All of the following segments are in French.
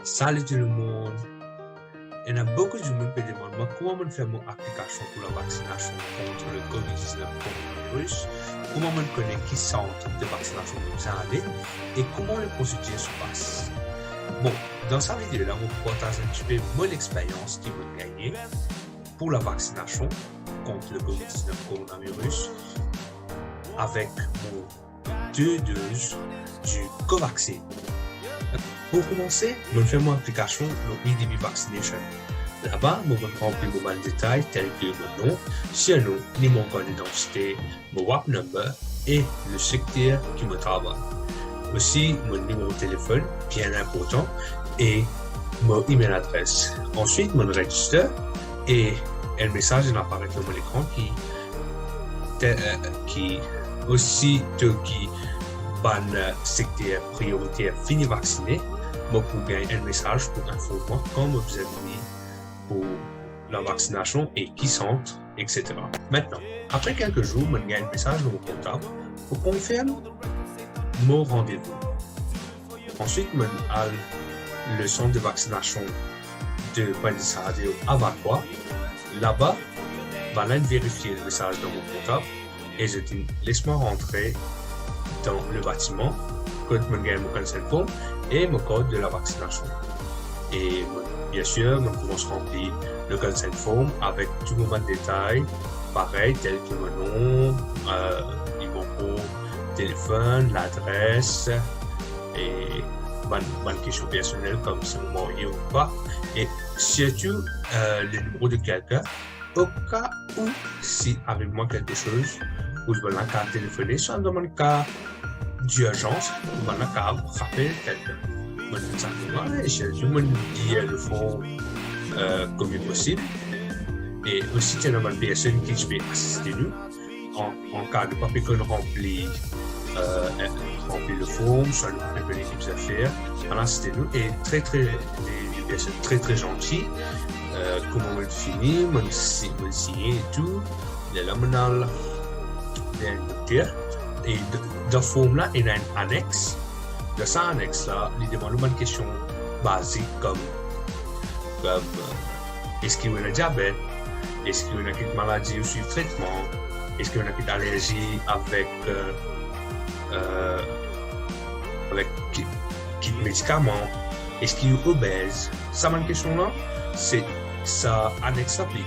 Salut tout le monde. Il y a beaucoup de gens qui me demandent comment on fait mon application pour la vaccination contre le COVID-19 coronavirus, comment on connaît qui centre de vaccination nous aller et comment le procédure se passe. Bon, dans cette vidéo-là, on va partager un petit peu mon expérience qui m'a gagné pour la vaccination contre le COVID-19 coronavirus avec mon 2 doses du Covaxin. Pour commencer, je fais mon application le EDB Vaccination. Là-bas, je vais remplir mon détail tels que mon nom, surnom, numéro d'identité, mon WAP number et le secteur qui me travaille. Aussi, mon numéro de téléphone, bien important, et mon email adresse. Ensuite, mon register et un message apparaît sur mon écran qui aussi qui ban secteur prioritaire fini vacciné, moi pour gagner un message pour informer quand vous avez mis pour la vaccination et qui centre, etc. Maintenant, après quelques jours, je gagne un message dans mon portable pour confirmer mon rendez-vous. Ensuite, je vais le centre de vaccination de Pandisade à Vacqua. Là-bas, je vais vérifier le message dans mon portable et je dis laisse-moi rentrer dans le bâtiment, code mon consent form et mon code de la vaccination. Et bien sûr, on commence à remplir le consent form avec tout le monde de détails, pareil, tel que mon nom, numéro, téléphone, l'adresse et bonne question personnelle comme si vous mariez ou pas. Et surtout, le numéro de quelqu'un, au cas où, si avec moi quelque chose, ou je vais la carte téléphoner, soit dans mon cas d'urgence, je vais la carte rappeler quelqu'un. Et je me dis le fond comme possible. Et aussi, il y a une personne qui peut assister nous en cas de pas qu'on remplit le form, soit nous préparer l'équipe d'affaires, en assister nous. Et des personnes très gentilles. Comment on finit, on signe et tout. Il y a là, on a un docteur. Et dans le forme-là, il y a un annexe. Dans cet annexe-là, il demande une question basique comme est-ce qu'il y a un diabète, est-ce qu'il y a une maladie ou suivre traitement, est-ce qu'il y a une allergie avec quel médicament, est-ce qu'il est obèse. Ça, une question-là, c'est ça annexe applique.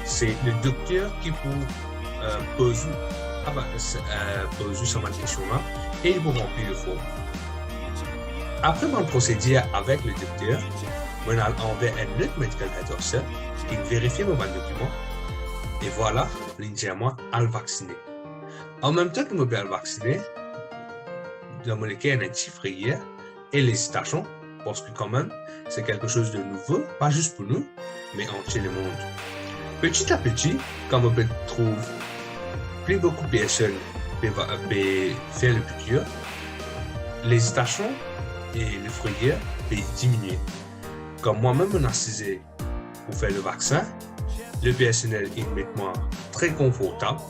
C'est le docteur qui peut poser cette question-là et il vous remplir le forme. Après mon procédure avec le docteur, on a envoyé un autre medical officer qui vérifie mon document et voilà, moi à le vacciner. En même temps que je vais le vacciner, dans mon cas, il y a un petit frayeur et l'hésitation parce que quand même, c'est quelque chose de nouveau, pas juste pour nous, mais en tout le monde. Petit à petit, quand on trouve plus beaucoup de personnes peuvent faire le piqûre, l'hésitation et le frayeur peuvent diminuer. Comme moi-même, on a assisté pour faire le vaccin, le personnel est maintenant très confortable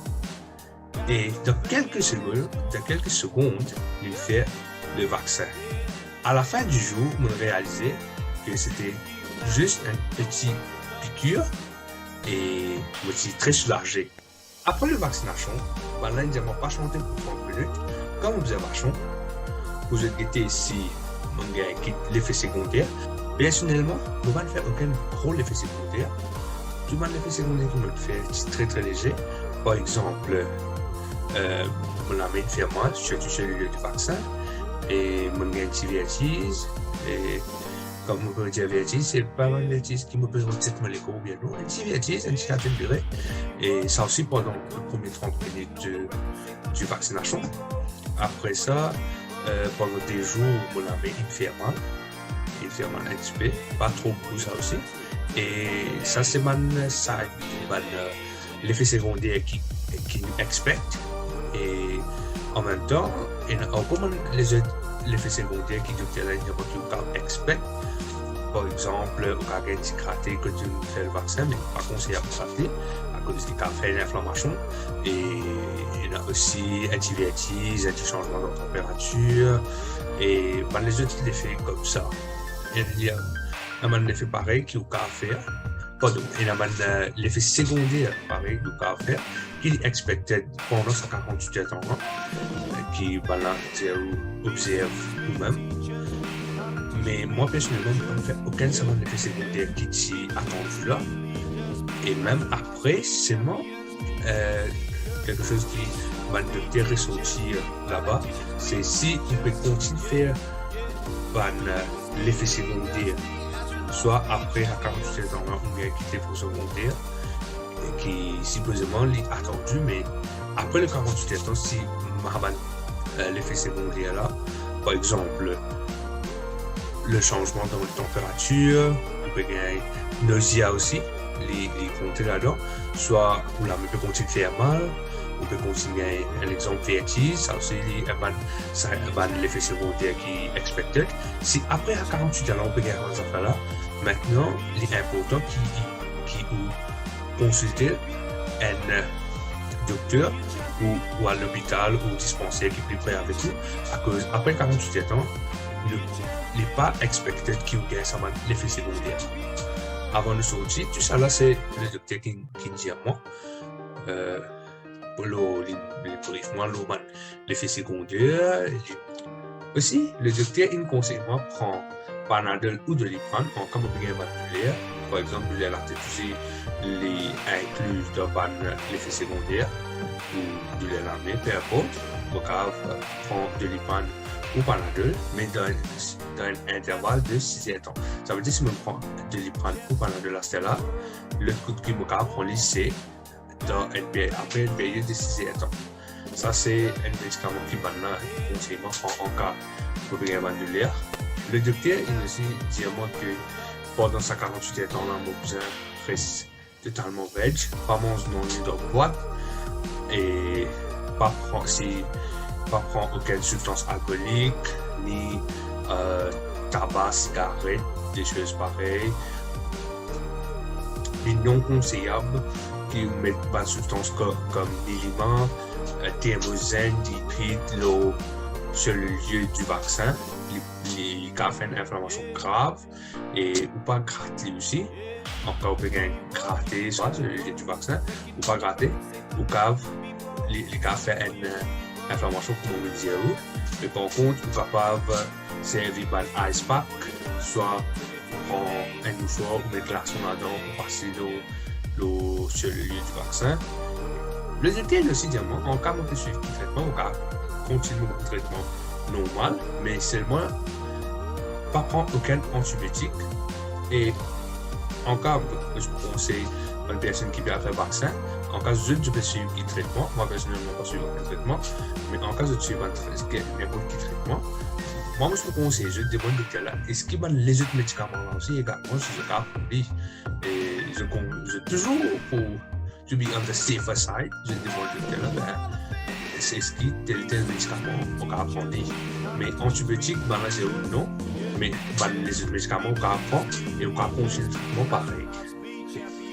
et dans quelques secondes, il fait le vaccin. À la fin du jour, on a réalisé que c'était juste un petit piqûre et je suis très soulagé. Après la vaccination, nous n'avons pas chanté pour 30 minutes comme observation. Vous êtes guetté si on gagne l'effet secondaire. Personnellement, nous n'avons fait aucun gros effet secondaire. Tout le effet secondaire qu'on a fait c'est très très léger. Par exemple, on a mis une fermage sur celui du vaccin et on gagne une vertige. Et comme on peut dire vertige, c'est pas mal de vertige qui me peut peut-être les gros bien non. Un petit vertige, un petit atténué. Et ça aussi pendant les premières 30 minutes du vaccination. Après ça, pendant des jours, on a mis une fermage un petit peu, pas trop beaucoup ça aussi. Et ça, c'est l'effet secondaire qui expecte. Et en même temps, comme les autres effets secondaires qui expectent, par exemple, au cas de gratter que tu fais le vaccin, mais par contre, c'est à cause qu'il a fait une inflammation. Et il y a aussi un petit vertige, un petit changement de température, et les autres effets comme ça. il y a un effet pareil qui est au cas faire. Pardon, il y a l'effet secondaire pareil du cas faire qui est expected pendant sa 48 ans, qui balance observe nous-mêmes. Mais moi personnellement, je ne fais aucun effet secondaire qui est attendu là. Et même après, seulement quelque chose qui va de ressortir là-bas, c'est si on peut continuer à faire l'effet secondaire, soit après à 48 ans ou bien quitter pour secondaire, qui supposément est attendu, mais après le 48 ans, si l'effet secondaire là, par exemple, le changement dans la température, on peut gagner nausée aussi, les compter là-dedans, soit on peut continuer à faire mal, on peut continuer un exemple vertige, ça aussi l'effet secondaire qui est expected. Si après à 48 ans on peut gagner ces affaires-là, maintenant il est important qui consulter un docteur ou à l'hôpital ou au dispensaire qui est plus près avec vous, à cause après 48 ans, il n'est pas expected qu'il y ait l'effet secondaire. Avant de sortir, tout ça là, c'est le docteur qui dit à moi, pour l'effet secondaire. Aussi, le docteur, il conseille moi prendre Panadol ou de Doliprane en cas de vasculaire. Par exemple, la tétousie les inclus dans l'effet secondaire ou de l'armée, peu importe. Donc, prendre Doliprane ou Panadol, mais dans un intervalle de 6 ans. Ça veut dire que si je prends Doliprane ou Panadol à celle-là, le coup de me prend lycée après une période de 6 ans. Ça, c'est un médicament qui maintenant est conseillé en cas de problème vasculaire. Le docteur, il aussi dit à moi que pendant sa 48 ans, on a besoin de rester totalement veg, pas manger non ni de boîte et pas prendre aucune substance alcoolique, ni tabac, cigarette, des choses pareilles. Les non conseillables qui mettent pas de substances comme l'aliment, thermosène, dipryde, l'eau sur le lieu du vaccin, les cas fait une inflammation grave et ou pas gratter aussi. Encore on peut gratter soit sur le lieu du vaccin ou pas gratter ou cave les cas fait une inflammation comme on le dit. Mais par contre, on est capable de servir par ice pack, soit prendre un mouchoir ou mettre glaçon là-dedans pour passer l'eau sur le lieu du vaccin. Le docteur aussi dit en cas de suivre le traitement, on va continuer le traitement normal, mais seulement pas prendre aucun antibiotique. Et en cas je conseille à une personne qui vient faire le vaccin, en cas je peux suivre le traitement, moi personnellement pas suivre le traitement, mais en cas de suivre n'importe quel traitement, moi je peux conseiller, je demande au docteur là, est-ce qu'il y a les autres médicaments là aussi également, si je garde pour lui. Et je toujours pour to be on the safer side, je demande au docteur là, c'est ce qui tel médicament on va prendre. Mais antibiotiques, c'est non, mais les autres médicaments on va prendre et on va continuer le traitement pareil.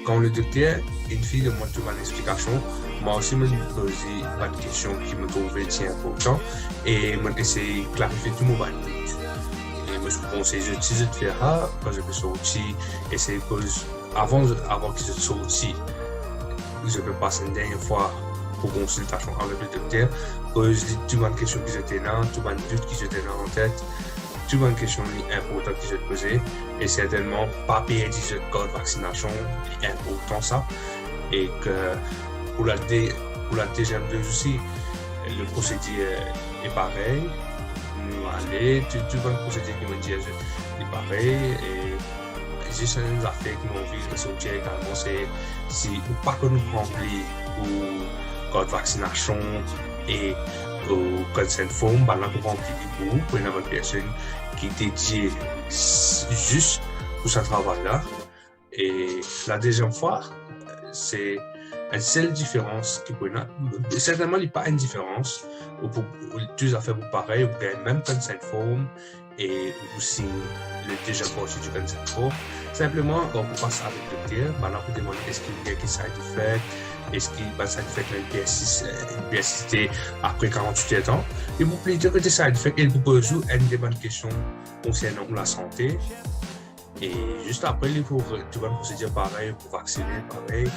Quand le docteur, une fille de moi trouve une explication, moi aussi me poser une question qui me trouvait important et me essayer de clarifier tout mon doute. Et moi je vous conseille de faire ça quand je vais sortir, essayer avant que je sorte, je peux passer une dernière fois pour consultation avec le docteur, poser toutes les questions qui étaient là, tous les doutes qui étaient là en tête, toutes les questions importantes que je te posais, et certainement pas perdre le code de vaccination, c'est important ça, et que pour la deuxième dose aussi, le procédé est pareil, allez, tout le procédé qui me dit est pareil, et juste une affaire qui m'ont envie de sortir également, c'est si ou pas que nous remplir ou code de vaccination et au consent form, là pour remplir pour une personne qui est dédiée juste pour ce travail-là. Et la deuxième fois, c'est une seule différence qui peut certainement il n'y a pas une différence ou pour deux affaires pareilles, ou bien même consent form et aussi le déjà porté du cancer. Simplement, on passe avec le docteur, maintenant on demande est-ce qu'il y a des side effects, est-ce qu'il y a des side effects une persisté après 48 ans. Et pour plus dire que des side effects, il vous pose une bonne question concernant la santé. Et juste après, il faut tu vas procéder pareil pour vacciner, pareil.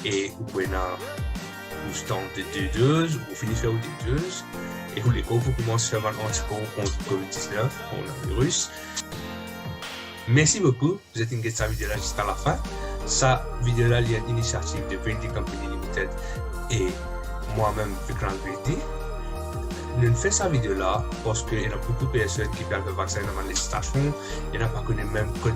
Et vous pouvez vous tenter de 2 doses, vous finissez faire des 2 doses. Et vous commencez à faire un anticorps contre Covid-19, contre le virus. Merci beaucoup, vous êtes engagé cette vidéo-là jusqu'à la fin. Cette vidéo-là, il y a une initiative de Verdi Company Limited et moi-même, Vikram Verdi. Nous faisons cette vidéo-là parce qu'il y a beaucoup de personnes qui perdent le vaccin dans les stations. Il n'y a pas connu même code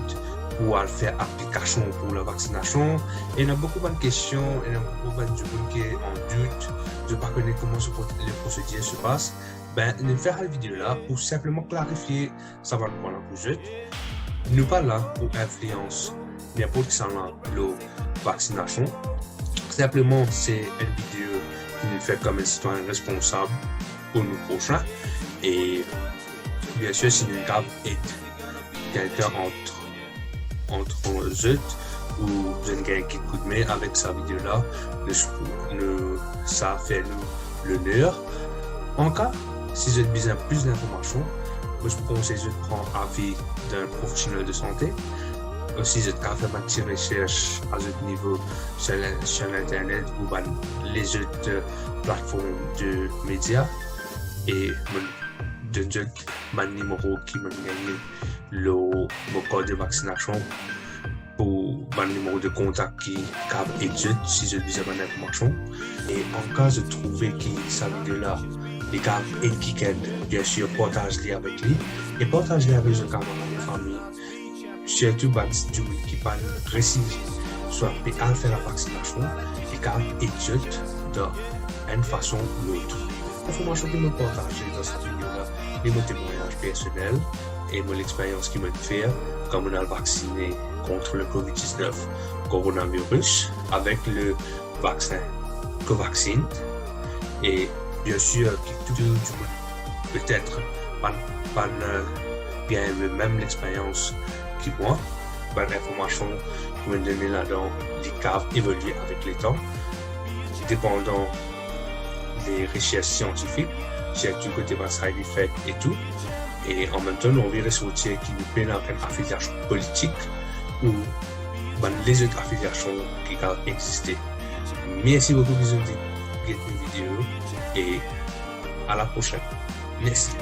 pour faire application pour la vaccination. Il y a beaucoup de questions, il y a beaucoup de gens qui sont en doute, de ne pas connaître comment les procédures se passent. Nous faisons cette vidéo-là pour simplement clarifier ça va pour la projet. Nous pas là pour influence n'importe qui dans la vaccination. Simplement, c'est une vidéo qui nous fait comme un citoyen responsable pour nous prochains. Et bien sûr, si nous avons quelqu'un entre eux ou vous avez un coup de main avec sa vidéo-là, ça fait nous l'honneur. En cas, si vous avez besoin de plus d'informations, je vous conseille de prendre avis d'un professionnel de santé. Aussi, je faire ma petite recherche à ce niveau sur Internet ou les autres plateformes de médias. Et je donne mon numéro qui m'a gagné le code de vaccination pour mon numéro de contact qui existe si je besoin d'informations. Et en cas de trouver que sa vidéo-là, les gars et qui bien sûr partage-les avec lui et partage-les avec les camarades de famille. Surtout qui parle précis, soit à faire la vaccination, les gars étudient d'une façon ou l'autre. L'information que nous partageons dans cette vidéo-là, les mots témoignages personnels et mon expérience qui m'a fait comme on a vacciné contre le Covid-19 coronavirus avec le vaccin Covaxin. Et bien sûr, peut-être pas bien même l'expérience qui moi, l'information qui me donne là-dedans, les caves évoluer avec le temps, dépendant des recherches scientifiques, surtout côté side effect et tout. Et en même temps, on va ressortir qui nous prennent une affiliation politique ou les autres affiliations qui peuvent exister. Merci beaucoup pour cette vidéo et à la prochaine. Merci.